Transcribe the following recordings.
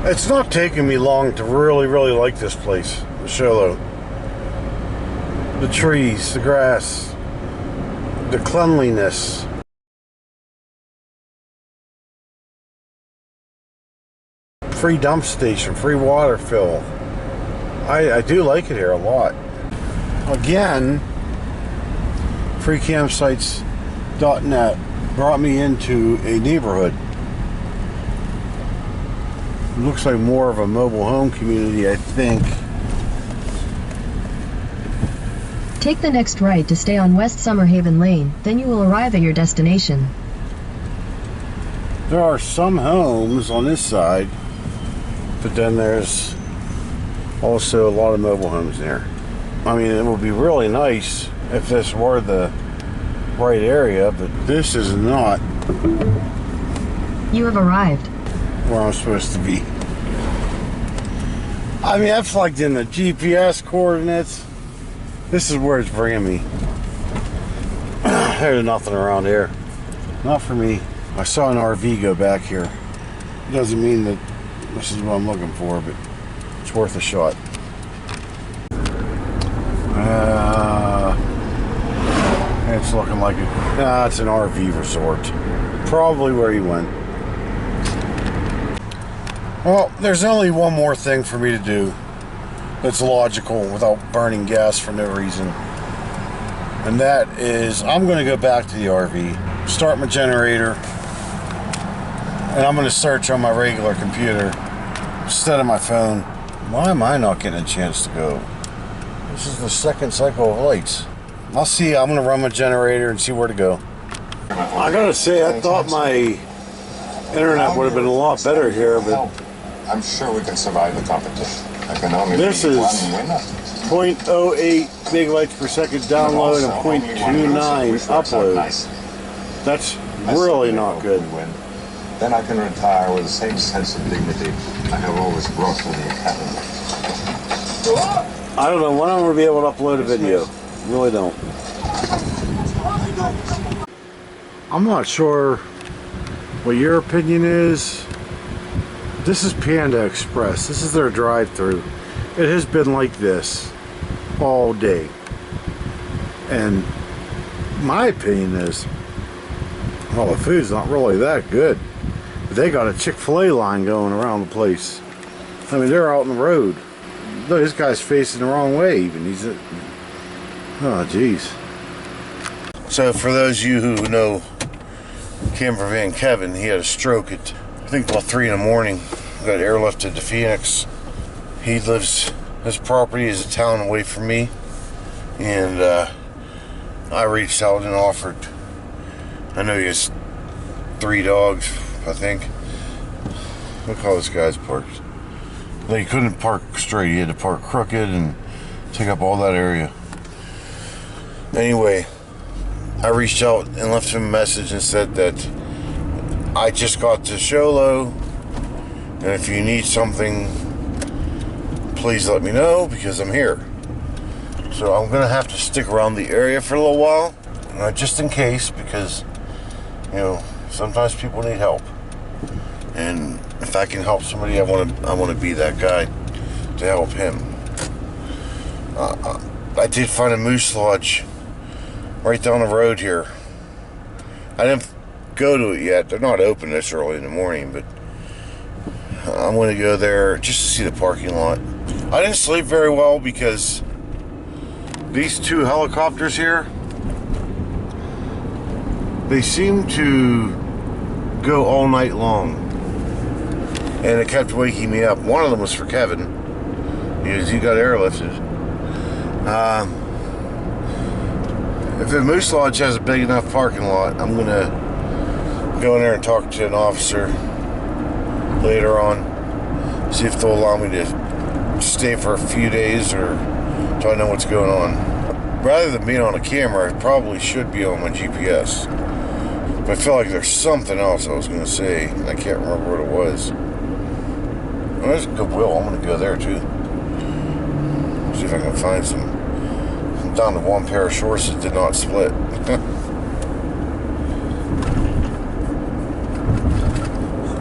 It's not taking me long to really like this place, the Sholo. The trees, the grass, the cleanliness. Free dump station, free water fill. I do like it here a lot. Again, freecampsites.net brought me into a neighborhood. It looks like more of a mobile home community, I think. Take the next right to stay on West Summerhaven Lane, then you will arrive at your destination. There are some homes on this side, but then there's also a lot of mobile homes there. I mean, it would be really nice if this were the right area, but this is not You have arrived where I'm supposed to be. I mean, I plugged in the GPS coordinates. This is where it's bringing me. There's nothing around here. Not for me. I saw an RV go back here. Doesn't mean that this is what I'm looking for, but it's worth a shot. It's looking like it's an RV resort. Probably where he went. Well, there's only one more thing for me to do that's logical without burning gas for no reason. And that is, I'm going to go back to the RV, start my generator, and I'm going to search on my regular computer instead of my phone. Why am I not getting a chance to go? This is the second cycle of lights. I'll see. I'm going to run my generator and see where to go. I got to say, I thought my internet would have been a lot better here, but I'm sure we can survive the competition. I can only this is 0.08 megabytes per second download and 0.29 upload. That's really not good. Then I can retire with the same sense of dignity I have always brought to the academy. I don't know when I'm going to be able to upload a video. Really don't. I'm not sure what your opinion is. This is Panda Express. This is their drive-thru. It has been like this all day. And my opinion is, well, the food's not really that good. But they got a Chick-fil-A line going around the place. I mean, they're out on the road. Look, this guy's facing the wrong way even. He's at, oh, jeez. So for those of you who know Camper Van Kevin, he had a stroke at, I think, about 3 in the morning. Got airlifted to Phoenix. He lives, his property is a town away from me. And I reached out and offered. I know he has 3 dogs, I think. Look how this guy's parked. They couldn't park straight. He had to park crooked and take up all that area. Anyway, I reached out and left him a message and said that I just got to Sholo, and if you need something, please let me know, because I'm here. So I'm gonna have to stick around the area for a little while, just in case, because you know, sometimes people need help, and if I can help somebody, I want to be that guy to help him. I did find a moose lodge right down the road here. I didn't go to it yet. They're not open this early in the morning, but I'm going to go there just to see the parking lot. I didn't sleep very well because these 2 helicopters here, they seem to go all night long, and it kept waking me up. One of them was for Kevin because he got airlifted. If the Moose Lodge has a big enough parking lot, I'm going to go in there and talk to an officer later on, see if they'll allow me to stay for a few days, or till I know what's going on. Rather than being on a camera, I probably should be on my GPS. But I feel like there's something else I was going to say, and I can't remember what it was. Well, there's Goodwill. I'm going to go there too. See if I can find some. I'm down to 1 pair of shorts that did not split.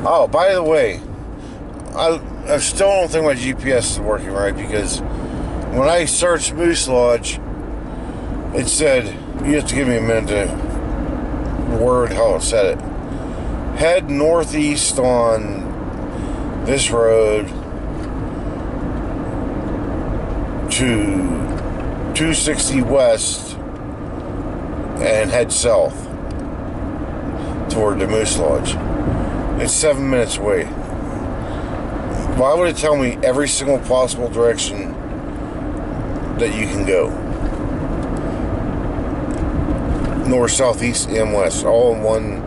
Oh, by the way, I still don't think my GPS is working right, because when I searched Moose Lodge, it said, you have to give me a minute to word how it said it. Head northeast on this road to 260 west and head south toward the Moose Lodge. It's 7 minutes away. Why would it tell me every single possible direction that you can go? North, south, east, and west, all in one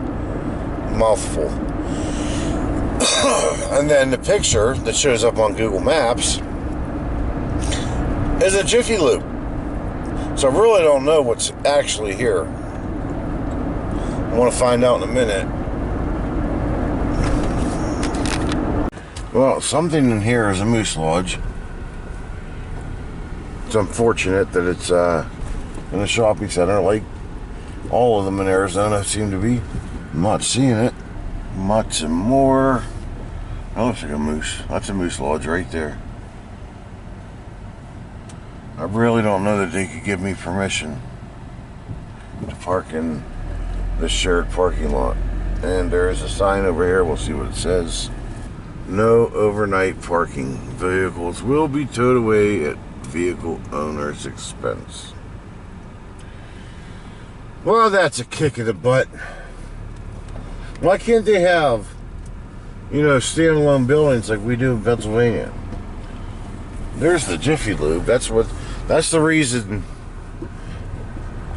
mouthful. And then the picture that shows up on Google Maps is a Jiffy Lube. So I really don't know what's actually here. I want to find out in a minute. Well, something in here is a Moose Lodge. It's unfortunate that it's in a shopping center like all of them in Arizona seem to be. I'm not seeing it. Much and more. That looks like a moose. That's a Moose Lodge right there. I really don't know that they could give me permission to park in this shared parking lot. And there is a sign over here. We'll see what it says. No overnight parking. Vehicles will be towed away at vehicle owner's expense. Well, that's a kick in the butt. Why can't they have, standalone buildings like we do in Pennsylvania? There's the Jiffy Lube. That's the reason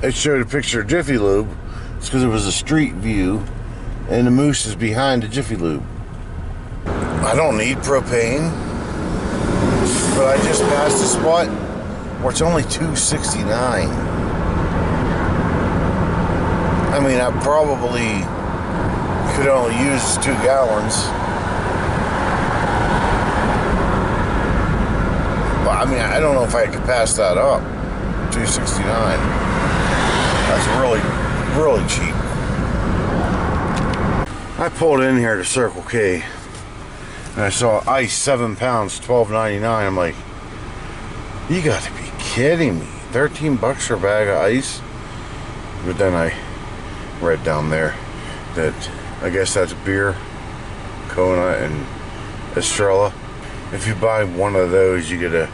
it showed a picture of Jiffy Lube. It's because it was a street view, and the moose is behind the Jiffy Lube. I don't need propane, but I just passed a spot where it's only $2.69. I mean, I probably could only use 2 gallons. But I mean, I don't know if I could pass that up. $2.69. That's really, really cheap. I pulled in here to Circle K, and I saw ice 7 pounds, $12.99. I'm like, you got to be kidding me! $13 for a bag of ice. But then I read down there that I guess that's beer, Kona, and Estrella. If you buy one of those, you get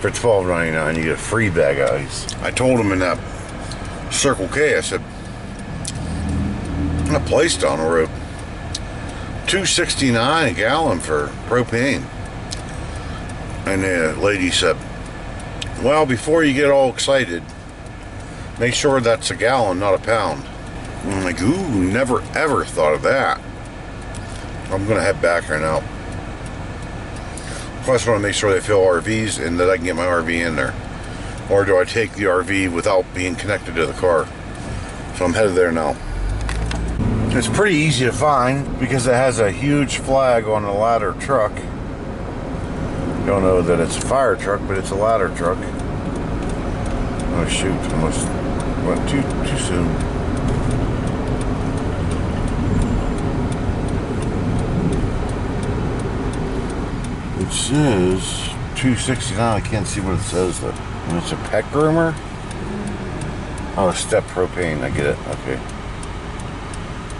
for $12.99, you get a free bag of ice. I told him in that Circle K, I said, a place down the road, $2.69 a gallon for propane. And the lady said, well, before you get all excited, make sure that's a gallon, not a pound. I'm like, ooh, never ever thought of that. I'm gonna head back right now. Plus, I want to make sure they fill RVs and that I can get my RV in there. Or do I take the RV without being connected to the car? So I'm headed there now. It's pretty easy to find because it has a huge flag on the ladder truck. Don't know that it's a fire truck, but it's a ladder truck. Oh shoot, almost went too soon. It says $2.69. I can't see what it says though. And it's a pet groomer. Oh, step propane. I get it. Okay.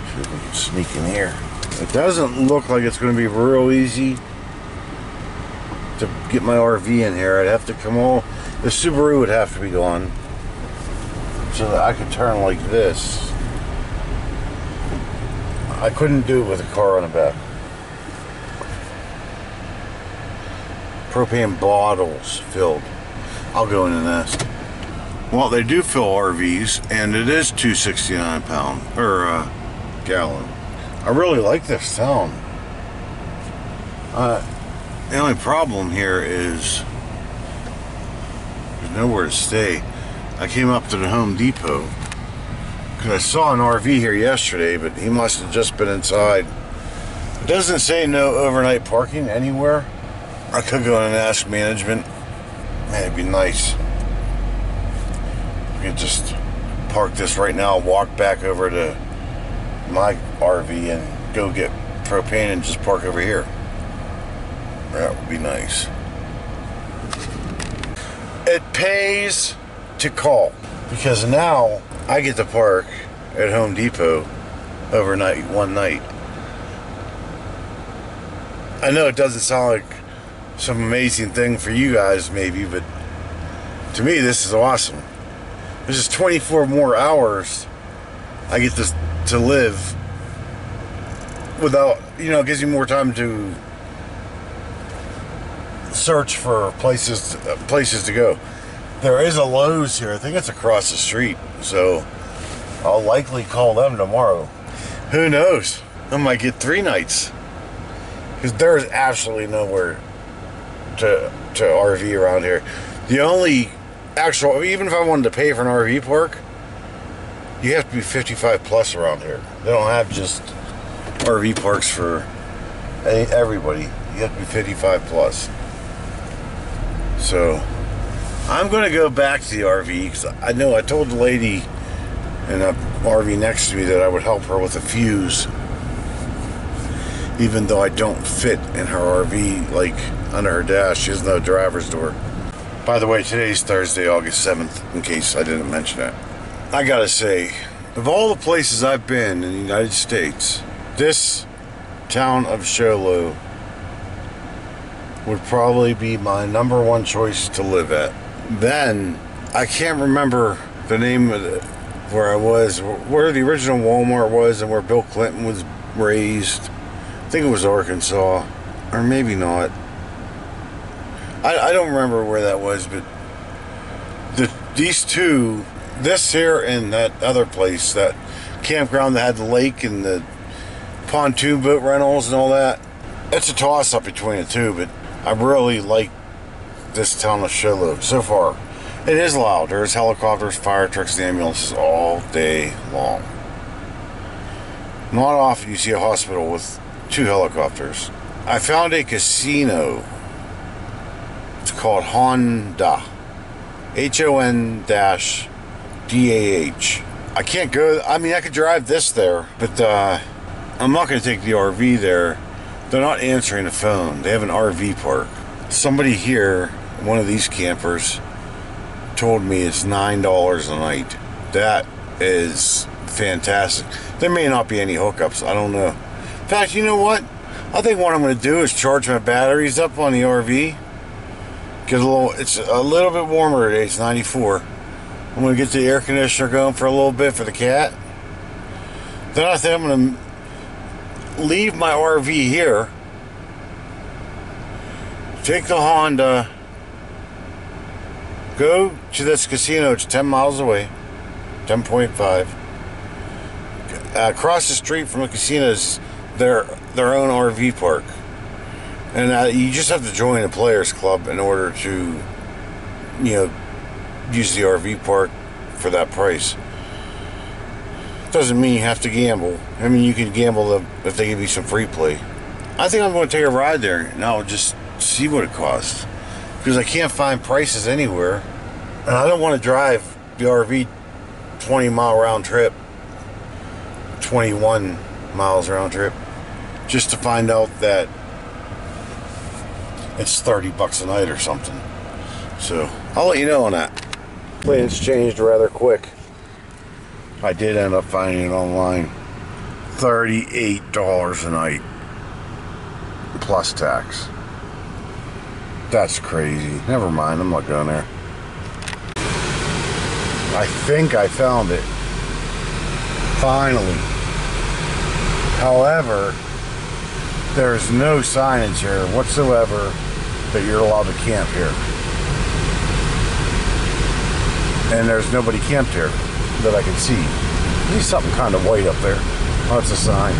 See if we can sneak in here. It doesn't look like it's going to be real easy to get my RV in here. I'd have to come all. The Subaru would have to be gone so that I could turn like this. I couldn't do it with a car on the back. Propane bottles filled. I'll go in and ask. Well, they do fill RVs, and it is $2.69 a pound or gallon. I really like this town. The only problem here is there's nowhere to stay. I came up to the Home Depot because I saw an RV here yesterday, but he must have just been inside. It doesn't say no overnight parking anywhere. I could go in and ask management. Man, it'd be nice. We could just park this right now, walk back over to my RV and go get propane and just park over here. That would be nice. It pays to call because now I get to park at Home Depot overnight, one night. I know it doesn't sound like some amazing thing for you guys maybe, but to me this is awesome. This is 24 more hours I get to live without, it gives me more time to search for places to go. There is a Lowe's here. I think it's across the street, so I'll likely call them tomorrow. Who knows? I might get 3 nights because there's absolutely nowhere to RV around here. The only actual, even if I wanted to pay for an RV park, you have to be 55 plus around here. They don't have just RV parks for everybody. You have to be 55 plus. So I'm going to go back to the RV because I know I told the lady in a RV next to me that I would help her with a fuse, even though I don't fit in her RV, like under her dash. She has no driver's door. By the way, today's Thursday, August 7th, in case I didn't mention that. I gotta say, of all the places I've been in the United States, this town of Sholo would probably be my number one choice to live at. Then, I can't remember the name of where I was, where the original Walmart was and where Bill Clinton was raised. I think it was Arkansas, or maybe not. I don't remember where that was, but these two, this here and that other place, that campground that had the lake and the pontoon boat rentals and all that, it's a toss-up between the two, but I really like this town of Sholo so far. It is loud. There's helicopters, fire trucks, and ambulances all day long. Not often you see a hospital with 2 helicopters. I found a casino. It's called Honda. H-O-N-DAH. I can't go. I mean, I could drive this there, but I'm not going to take the RV there. They're not answering the phone. They have an RV park. Somebody here, one of these campers, told me it's $9 a night. That is fantastic. There may not be any hookups. I don't know. In fact, you know what? I think what I'm going to do is charge my batteries up on the RV. It's a little bit warmer today. It's 94. I'm going to get the air conditioner going for a little bit for the cat. Then I think I'm going to leave my RV here, take the Honda, go to this casino. It's 10 miles away, 10.5. Across the street from the casino is their own RV park. And you just have to join a players club in order to, use the RV park for that price. Doesn't mean you have to gamble. I mean, you can gamble if they give you some free play. I think I'm going to take a ride there and I'll just see what it costs, because I can't find prices anywhere, and I don't want to drive the RV 20-mile round trip, 21 miles round trip, just to find out that it's $30 a night or something. So I'll let you know on that. Plans changed rather quick. I did end up finding it online. $38 a night plus tax. That's crazy. Never mind, I'm not going there. I think I found it. Finally. However, there's no signage here whatsoever that you're allowed to camp here. And there's nobody camped here that I can see. There's something kind of white up there. Oh, it's a sign.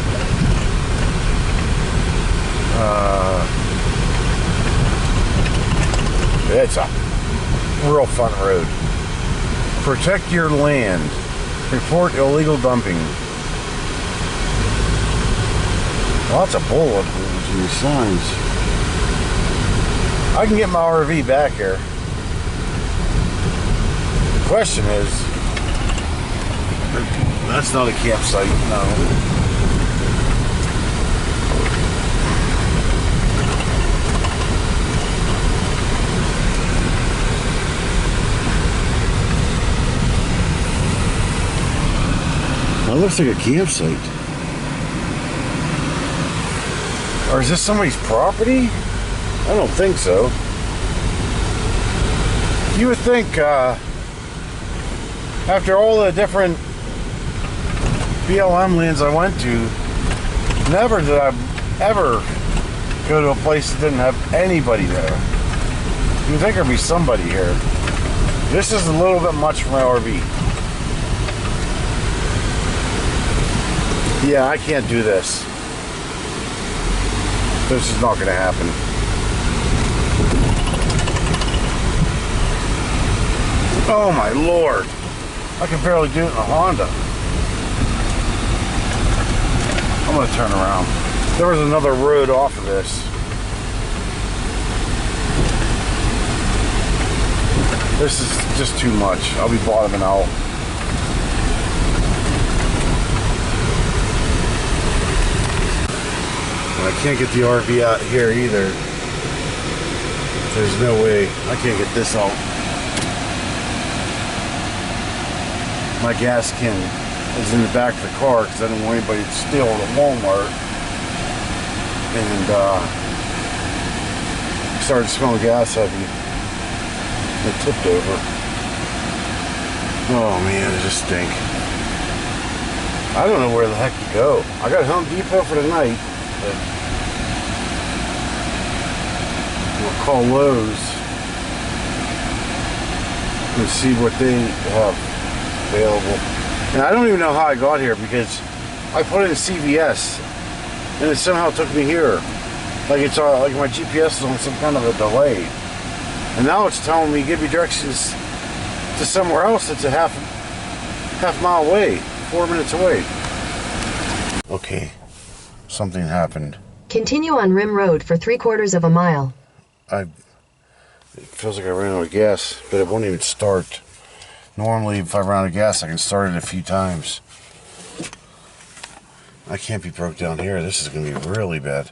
It's a real fun road. Protect your land. Report illegal dumping. Lots of bullet holes in these signs. I can get my RV back here. The question is, that's not a campsite, no. looks like a campsite. Or is this somebody's property? I don't think so. You would think, after all the different BLM lands I went to, never did I ever go to a place that didn't have anybody there. You'd think there'd be somebody here. This is a little bit much for my RV. Yeah, I can't do this. This is not going to happen. Oh my Lord. I can barely do it in a Honda. I'm going to turn around. There was another road off of this. This is just too much. I'll be bottoming out. I can't get the RV out here either. There's no way. I can't get this out. My gas can is in the back of the car because I didn't want anybody to steal it at Walmart. And started smelling gas heavy. It tipped over. Oh man, it just stink. I don't know where the heck to go. I got Home Depot for the night. But we'll call Lowe's and see what they have available. And I don't even know how I got here because I put in CVS and it somehow took me here. Like it's like my GPS is on some kind of a delay. And now it's telling me give me directions to somewhere else that's a half mile away, 4 minutes away. Okay. Something happened. Continue on Rim Road for 3/4 of a mile. It feels like I ran out of gas, but it won't even start. Normally, if I run out of gas, I can start it a few times. I can't be broke down here. This is going to be really bad.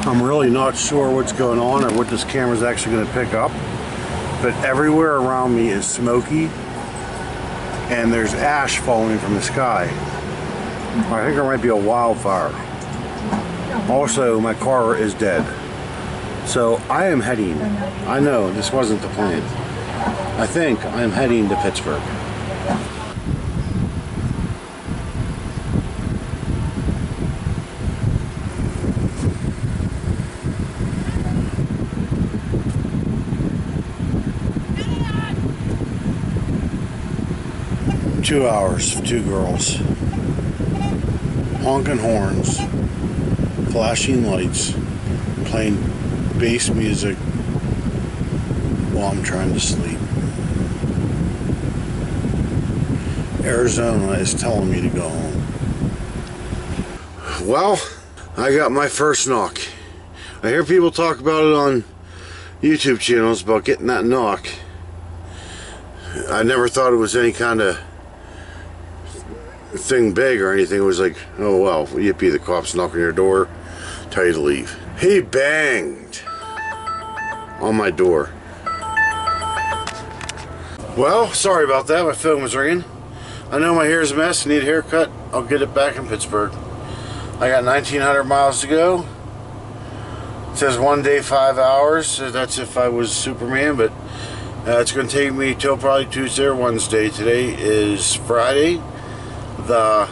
I'm really not sure what's going on or what this camera's actually going to pick up. But everywhere around me is smoky and there's ash falling from the sky. I think there might be a wildfire. Also, my car is dead. So I am heading, I know this wasn't the plan. I think I'm heading to Pittsburgh. 2 hours, 2 girls, honking horns, flashing lights, playing bass music while I'm trying to sleep. Arizona is telling me to go home. Well, I got my first knock. I hear people talk about it on YouTube channels about getting that knock. I never thought it was any kind of thing big or anything. It was like, oh well, yippee, the cops knocking your door, tell you to leave. He banged on my door. Well, sorry about that, my phone was ringing. I know my hair's a mess, I need a haircut. I'll get it back in Pittsburgh. I got 1,900 miles to go. It says 1 day, 5 hours, so that's if I was Superman, but it's going to take me till probably Tuesday or Wednesday. Today is Friday, the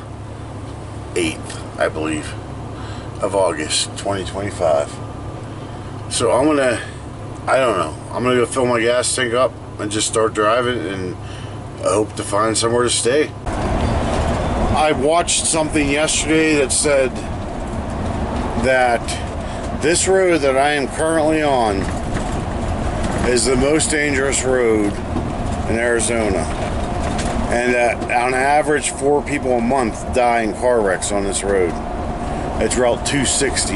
8th, I believe, of August 2025. So I'm gonna, I don't know, I'm gonna go fill my gas tank up and just start driving, and I hope to find somewhere to stay. I watched something yesterday that said that this road that I am currently on is the most dangerous road in Arizona. And that on average 4 people a month die in car wrecks on this road. It's Route 260.